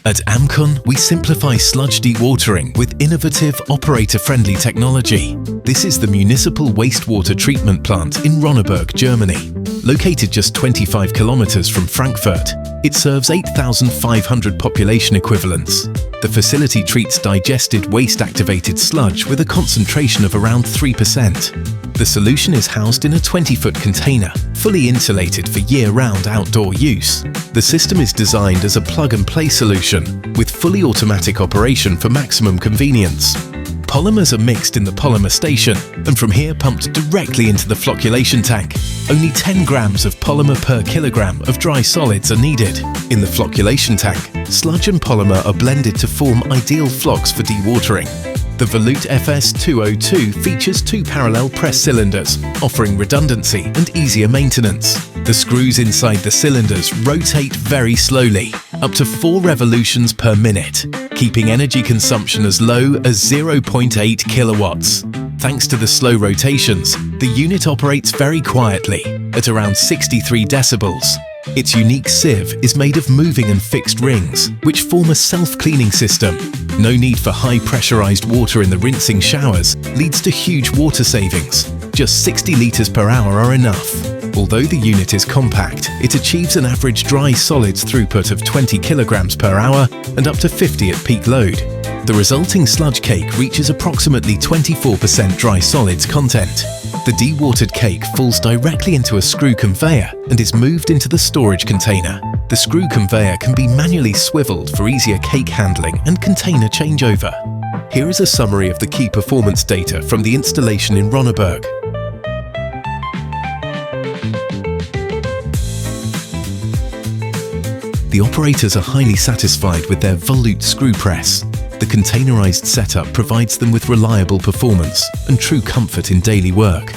At AMCON, we simplify sludge dewatering with innovative, operator-friendly technology. This is the municipal wastewater treatment plant in Ronneburg, Germany. Located just 25 kilometers from Frankfurt, it serves 8,500 population equivalents. The facility treats digested waste-activated sludge with a concentration of around 3%. The solution is housed in a 20-foot container, fully insulated for year-round outdoor use. The system is designed as a plug-and-play solution, with fully automatic operation for maximum convenience. Polymers are mixed in the polymer station and from here pumped directly into the flocculation tank. Only 10 grams of polymer per kilogram of dry solids are needed. In the flocculation tank, sludge and polymer are blended to form ideal flocks for dewatering. The VOLUTE FS202 features 2 parallel press cylinders, offering redundancy and easier maintenance. The screws inside the cylinders rotate very slowly, up to 4 revolutions per minute, keeping energy consumption as low as 0.8 kilowatts. Thanks to the slow rotations, the unit operates very quietly, at around 63 decibels. Its unique sieve is made of moving and fixed rings, which form a self-cleaning system. No need for high-pressurized water in the rinsing showers leads to huge water savings. Just 60 liters per hour are enough. Although the unit is compact, it achieves an average dry solids throughput of 20 kilograms per hour and up to 50 at peak load. The resulting sludge cake reaches approximately 24% dry solids content. The dewatered cake falls directly into a screw conveyor and is moved into the storage container. The screw conveyor can be manually swiveled for easier cake handling and container changeover. Here is a summary of the key performance data from the installation in Ronneburg. The operators are highly satisfied with their VOLUTE screw press. The containerized setup provides them with reliable performance and true comfort in daily work.